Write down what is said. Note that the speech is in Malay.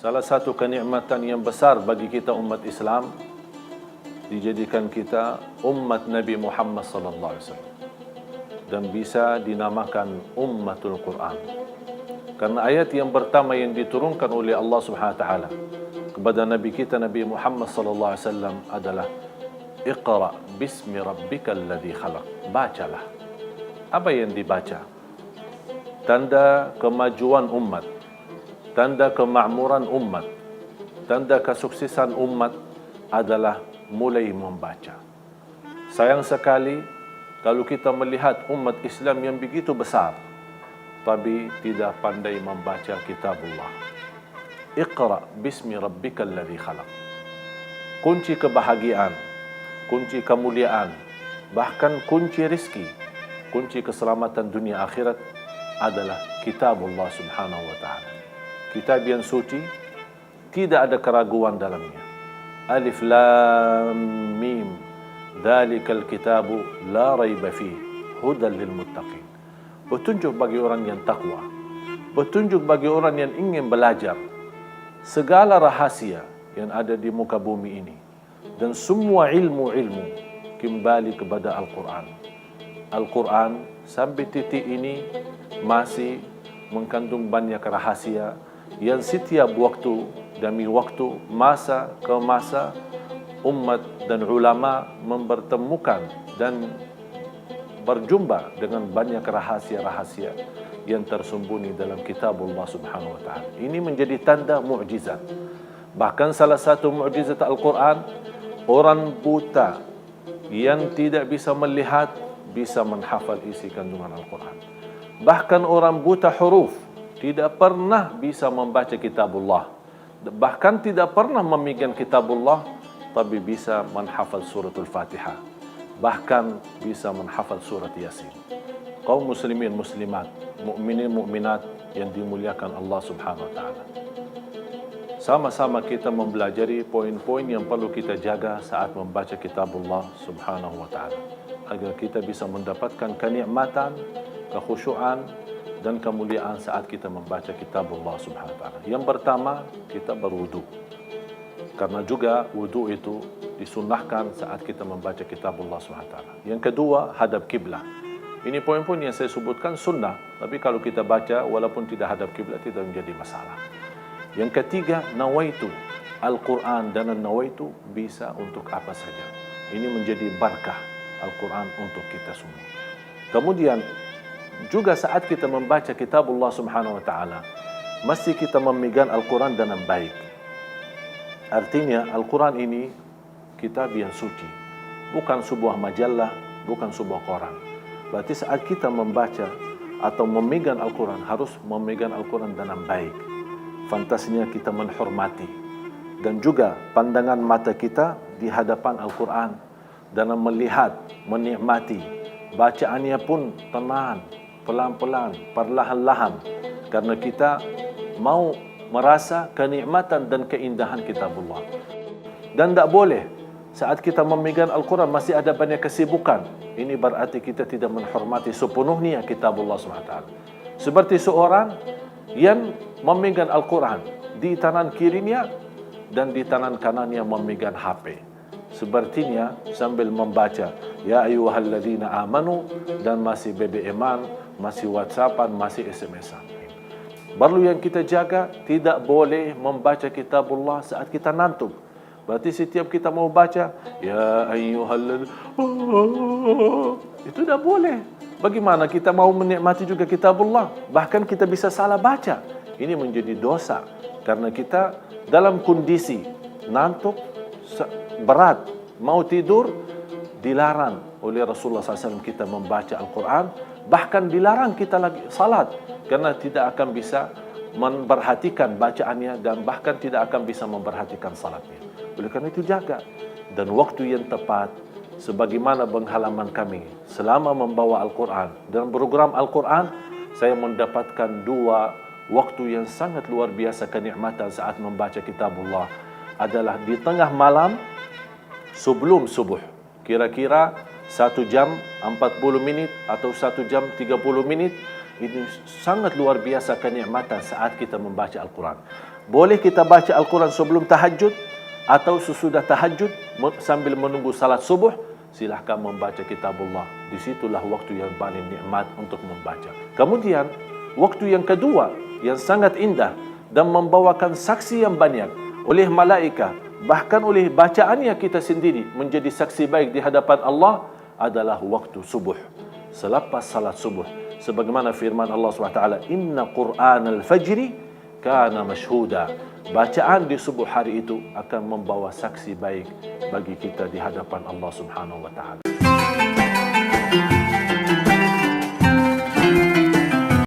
Salah satu kenikmatan yang besar bagi kita umat Islam, dijadikan kita umat Nabi Muhammad sallallahu alaihi wasallam dan bisa dinamakan ummatul Quran. Karena ayat yang pertama yang diturunkan oleh Allah Subhanahu wa taala kepada nabi kita Nabi Muhammad sallallahu alaihi wasallam adalah Iqra bismi rabbikal ladzi khalaq. Bacalah. Apa yang dibaca? Tanda kemajuan umat, tanda kemakmuran umat, tanda kesuksesan umat adalah mulai membaca. Sayang sekali kalau kita melihat umat Islam yang begitu besar tapi tidak pandai membaca kitabullah. Iqra bismi rabbikal ladzi khalaq. Kunci kebahagiaan, kunci kemuliaan, bahkan kunci rizki, kunci keselamatan dunia akhirat adalah kitabullah subhanahu wa ta'ala. Kitab yang suci, tidak ada keraguan dalamnya. Alif lam mim, dzalikal kitabu la raiba fihi, hudan lil muttaqin. Petunjuk bagi orang yang takwa, petunjuk bagi orang yang ingin belajar segala rahasia yang ada di muka bumi ini, dan semua ilmu-ilmu kembali kepada Al-Quran. Al-Quran sampai titik ini masih mengandung banyak rahasia yang setiap waktu demi waktu, masa ke masa, umat dan ulama mempertemukan dan berjumpa dengan banyak rahasia-rahasia yang tersembunyi dalam kitabullah subhanahu wa ta'ala. Ini menjadi tanda mukjizat. Bahkan salah satu mukjizat Al-Quran, orang buta yang tidak bisa melihat bisa menghafal isi kandungan Al-Quran. Bahkan orang buta huruf tidak pernah bisa membaca kitabullah, bahkan tidak pernah memegang kitabullah, tapi bisa menghafal suratul Fatihah, bahkan bisa menghafal surat Yasin. Kaum muslimin muslimat, mukminin mukminat yang dimuliakan Allah Subhanahu wa taala. Sama-sama kita mempelajari poin-poin yang perlu kita jaga saat membaca kitabullah Subhanahu wa taala, agar kita bisa mendapatkan kenikmatan, kekhusyuan dan kemuliaan saat kita membaca kitabullah Subhanahu wa taala. Yang pertama, kita berwudu. Karena juga wudu itu disunnahkan saat kita membaca kitabullah Subhanahu wa taala. Yang kedua, hadap kiblat. Ini poin-poin yang saya sebutkan sunnah, tapi kalau kita baca walaupun tidak hadap kiblat tidak menjadi masalah. Yang ketiga, nawaitu. Al-Quran dan nawaitu bisa untuk apa saja. Ini menjadi barakah Al-Quran untuk kita semua. Kemudian juga saat kita membaca kitabullah Subhanahu wa taala, mesti kita memegang Al-Quran dengan baik. Artinya Al-Quran ini kitab yang suci, bukan sebuah majalah, bukan sebuah koran. Berarti saat kita membaca atau memegang Al-Quran, harus memegang Al-Quran dengan baik. Fantasnya kita menghormati, dan juga pandangan mata kita di hadapan Al-Quran dan melihat, menikmati. Bacaannya pun tenang, pelan-pelan, perlahan-lahan, karena kita mau merasa kenikmatan dan keindahan kitabullah. Dan tak boleh saat kita memegang Al-Quran masih ada banyak kesibukan. Ini berarti kita tidak menghormati sepenuhnya kitabullah SWT. Seperti seorang yang memegang Al-Quran di tangan kirinya dan di tangan kanannya memegang HP. Sepertinya sambil membaca ya ayyuhalladzina amanu dan masih BBM-an, masih WhatsApp-an, masih SMS-an. Perlu yang kita jaga, tidak boleh membaca kitabullah saat kita ngantuk. Berarti setiap kita mau baca ya ayyuhalladzina itu tidak boleh. Bagaimana kita mau menikmati juga kitabullah? Bahkan kita bisa salah baca. Ini menjadi dosa karena kita dalam kondisi ngantuk berat, mau tidur, dilarang oleh Rasulullah SAW kita membaca Al-Quran. Bahkan dilarang kita lagi salat karena tidak akan bisa memperhatikan bacaannya dan bahkan tidak akan bisa memperhatikan salatnya. Oleh karena itu jaga, dan waktu yang tepat sebagaimana pengalaman kami selama membawa Al-Quran dan program Al-Quran, saya mendapatkan dua waktu yang sangat luar biasa kenikmatan saat membaca kitabullah adalah di tengah malam sebelum subuh, kira-kira 1 jam 40 minit atau 1 jam 30 menit. Ini sangat luar biasa kenikmatan saat kita membaca Al-Quran. Boleh kita baca Al-Quran sebelum tahajud atau sesudah tahajud sambil menunggu salat subuh. Silahkan membaca kitabullah. Disitulah waktu yang paling nikmat untuk membaca. Kemudian, waktu yang kedua yang sangat indah dan membawakan saksi yang banyak oleh malaikat, bahkan oleh bacaannya kita sendiri menjadi saksi baik di hadapan Allah adalah waktu subuh. Selepas salat subuh. Sebagaimana firman Allah SWT, Inna Qur'an al-Fajri kana mashhuda. Bacaan di subuh hari itu akan membawa saksi baik bagi kita di hadapan Allah Subhanahu wa taala.